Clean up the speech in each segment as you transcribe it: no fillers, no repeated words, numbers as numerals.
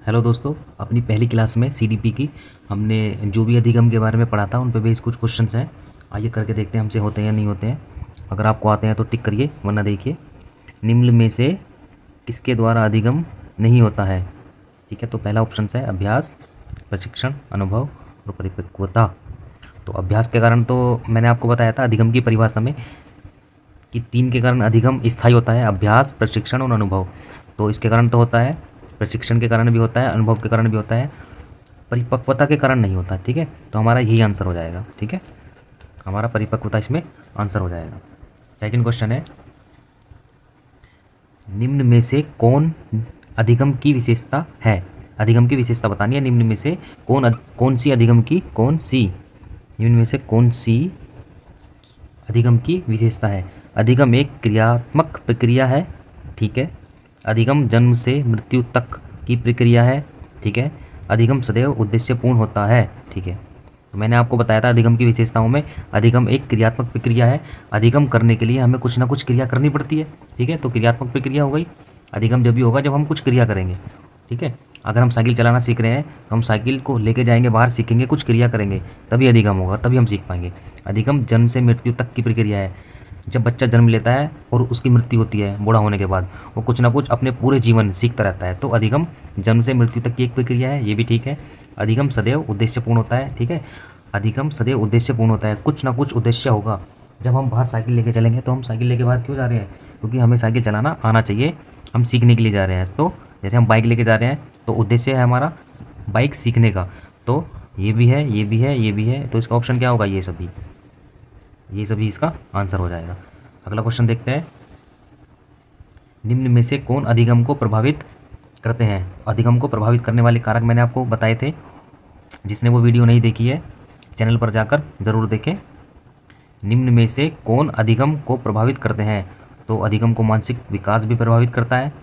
Hello दोस्तों, अपनी पहली क्लास में सीडीपी की हमने जो भी अधिगम के बारे में पढ़ा था उन पे बेस कुछ क्वेश्चंस हैं। आइए करके देखते हैं हमसे होते हैं या नहीं होते हैं। अगर आपको आते हैं तो टिक करिए, वरना देखिए। निम्न में से किसके द्वारा अधिगम नहीं होता है? ठीक है, तो पहला ऑप्शन है अभ्यास, प्रशिक्षण, अनुभव और परिपक्वता। तो अभ्यास के कारण तो मैंने आपको बताया था अधिगम की परिभाषा में कि 3 के कारण अधिगम स्थायी होता है: अभ्यास, प्रशिक्षण और अनुभव। तो इसके कारण तो होता है, प्रशिक्षण के कारण भी होता है, अनुभव के कारण भी होता है, परिपक्वता के कारण नहीं होता। ठीक है, तो हमारा यही आंसर हो जाएगा। ठीक है, हमारा परिपक्वता इसमें आंसर हो जाएगा। सेकंड क्वेश्चन है, निम्न में से कौन अधिगम की विशेषता है? अधिगम की विशेषता बतानी है। निम्न में से कौन सी अधिगम की निम्न में से कौन सी अधिगम की विशेषता है? अधिगम एक क्रियात्मक प्रक्रिया है। ठीक है, अधिगम जन्म से मृत्यु तक की प्रक्रिया है। ठीक है, अधिगम सदैव उद्देश्यपूर्ण होता है। ठीक है, तो मैंने आपको बताया था अधिगम की विशेषताओं में अधिगम एक क्रियात्मक प्रक्रिया है। अधिगम करने के लिए हमें कुछ ना कुछ क्रिया करनी पड़ती है। ठीक है, तो क्रियात्मक प्रक्रिया हो गई। अधिगम जब भी होगा जब हम कुछ क्रिया करेंगे। ठीक है, अगर हम साइकिल चलाना सीख रहे हैं तो हम साइकिल को लेके जाएंगे, बाहर सीखेंगे, कुछ क्रिया करेंगे, तभी अधिगम होगा, तभी हम सीख पाएंगे। अधिगम जन्म से मृत्यु तक की प्रक्रिया है। जब बच्चा जन्म लेता है और उसकी मृत्यु होती है बूढ़ा होने के बाद, वो कुछ ना कुछ अपने पूरे जीवन सीखता रहता है। तो अधिगम जन्म से मृत्यु तक की एक प्रक्रिया है, ये भी ठीक है। अधिगम सदैव उद्देश्यपूर्ण होता है। ठीक है, अधिगम सदैव उद्देश्यपूर्ण होता है, कुछ ना कुछ उद्देश्य होगा। जब हम बाहर साइकिल लेके चलेंगे तो हम साइकिल लेके बाहर क्यों जा रहे हैं? क्योंकि हमें साइकिल चलाना आना चाहिए, हम सीखने के लिए जा रहे हैं। तो जैसे हम बाइक लेके जा रहे हैं तो उद्देश्य है हमारा बाइक सीखने का। तो ये भी है, ये भी है, ये भी है, तो इसका ऑप्शन क्या होगा? ये सभी इसका आंसर हो जाएगा। अगला क्वेश्चन देखते हैं, निम्न में से कौन अधिगम को प्रभावित करते हैं? अधिगम को प्रभावित करने वाले कारक मैंने आपको बताए थे। जिसने वो वीडियो नहीं देखी है चैनल पर जाकर ज़रूर देखें। निम्न में से कौन अधिगम को प्रभावित करते हैं? तो अधिगम को मानसिक विकास भी प्रभावित करता है,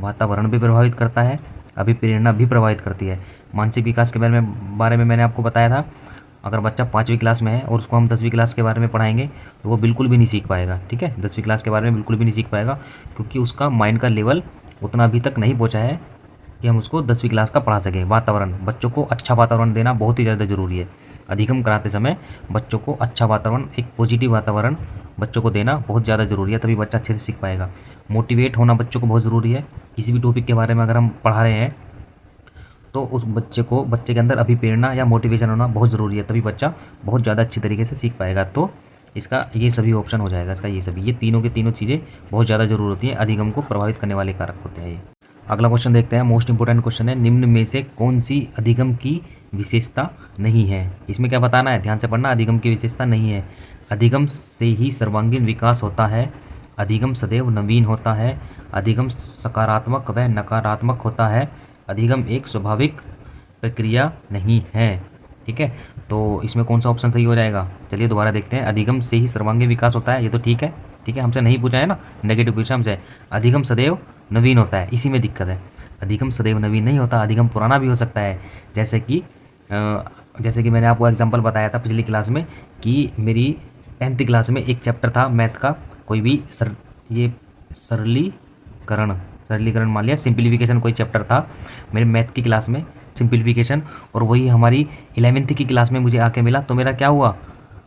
वातावरण भी प्रभावित करता है, अभिप्रेरणा भी प्रभावित करती है। मानसिक विकास के बारे में मैंने आपको बताया था। अगर बच्चा 5वीं क्लास में है और उसको हम 10वीं क्लास के बारे में पढ़ाएंगे तो वो बिल्कुल भी नहीं सीख पाएगा। ठीक है, 10वीं क्लास के बारे में बिल्कुल भी नहीं सीख पाएगा, क्योंकि उसका माइंड का लेवल उतना अभी तक नहीं पहुंचा है कि हम उसको 10वीं क्लास का पढ़ा सकें। वातावरण, बच्चों को अच्छा वातावरण देना बहुत ही ज़्यादा ज़रूरी है। अधिगम कराते समय बच्चों को अच्छा वातावरण, एक पॉजिटिव वातावरण बच्चों को देना बहुत ज़्यादा ज़रूरी है, तभी बच्चा अच्छे से सीख पाएगा। मोटिवेट होना बच्चों को बहुत ज़रूरी है। किसी भी टॉपिक के बारे में अगर हम पढ़ा रहे हैं तो उस बच्चे के अंदर अभिप्रेरणा या मोटिवेशन होना बहुत ज़रूरी है, तभी बच्चा बहुत ज़्यादा अच्छी तरीके से सीख पाएगा। तो इसका ये सभी ऑप्शन हो जाएगा। इसका ये तीनों के तीनों चीज़ें बहुत ज़्यादा ज़रूर होती हैं, अधिगम को प्रभावित करने वाले कारक होते हैं ये। अगला क्वेश्चन देखते हैं, मोस्ट इंपॉर्टेंट क्वेश्चन है, निम्न में से कौन सी अधिगम की विशेषता नहीं है? इसमें क्या बताना है? ध्यान से पढ़ना। अधिगम की विशेषता नहीं है। अधिगम से ही सर्वांगीण विकास होता है, अधिगम सदैव नवीन होता है, अधिगम सकारात्मक व नकारात्मक होता है, अधिगम एक स्वाभाविक प्रक्रिया नहीं है। ठीक है, तो इसमें कौन सा ऑप्शन सही हो जाएगा? चलिए दोबारा देखते हैं। अधिगम से ही सर्वांगीण विकास होता है, ये तो ठीक है। ठीक है, हमसे नहीं पूछा है ना, नेगेटिव पूछा हमसे। अधिगम सदैव नवीन होता है, इसी में दिक्कत है। अधिगम सदैव नवीन नहीं होता, अधिगम पुराना भी हो सकता है। जैसे कि मैंने आपको एग्जांपल बताया था पिछली क्लास में कि मेरी 10th क्लास में एक चैप्टर था मैथ का, कोई भी सरलीकरण मान लिया, सिंप्लीफिकेशन कोई चैप्टर था मेरे मैथ की क्लास में, सिंप्लीफिकेशन, और वही हमारी 11th की क्लास में मुझे आके मिला। तो मेरा क्या हुआ?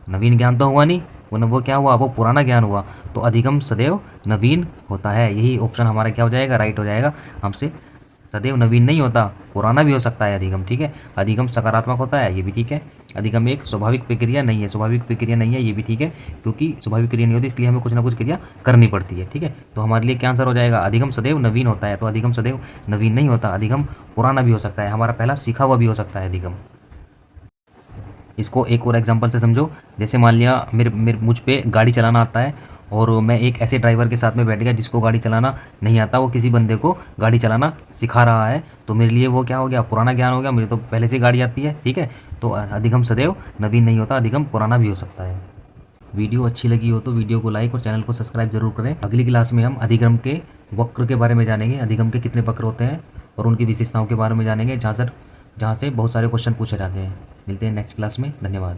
नवीन ज्ञान तो हुआ नहीं, वो क्या हुआ? वो पुराना ज्ञान हुआ। तो अधिगम सदैव नवीन होता है, यही ऑप्शन हमारा क्या हो जाएगा? राइट हो जाएगा। हमसे सदैव नवीन नहीं होता, पुराना भी हो सकता है अधिगम। ठीक है, अधिगम सकारात्मक होता है, ये भी ठीक है। अधिगम एक स्वाभाविक प्रक्रिया नहीं है, स्वाभाविक प्रक्रिया नहीं है, ये भी ठीक है, क्योंकि स्वाभाविक क्रिया नहीं होती, इसलिए हमें कुछ ना कुछ क्रिया करनी पड़ती है। ठीक है, तो हमारे लिए क्या आंसर हो जाएगा? अधिगम सदैव नवीन होता है। तो अधिगम सदैव नवीन नहीं होता, अधिगम पुराना भी हो सकता है, हमारा पहला सीखा हुआ भी हो सकता है अधिगम। इसको एक और एग्जांपल से समझो। जैसे मान लिया मुझ पे गाड़ी चलाना आता है और मैं एक ऐसे ड्राइवर के साथ में बैठ गया जिसको गाड़ी चलाना नहीं आता, वो किसी बंदे को गाड़ी चलाना सिखा रहा है, तो मेरे लिए वो क्या हो गया? पुराना ज्ञान हो गया, मुझे तो पहले से गाड़ी आती है। ठीक है, तो अधिगम सदैव नवीन नहीं होता, अधिगम पुराना भी हो सकता है। वीडियो अच्छी लगी हो तो वीडियो को लाइक और चैनल को सब्सक्राइब जरूर करें। अगली क्लास में हम अधिगम के वक्र के बारे में जानेंगे, अधिगम के कितने वक्र होते हैं और उनकी विशेषताओं के बारे में जानेंगे, जहाँ से बहुत सारे क्वेश्चन पूछे जाते हैं। मिलते हैं नेक्स्ट क्लास में, धन्यवाद।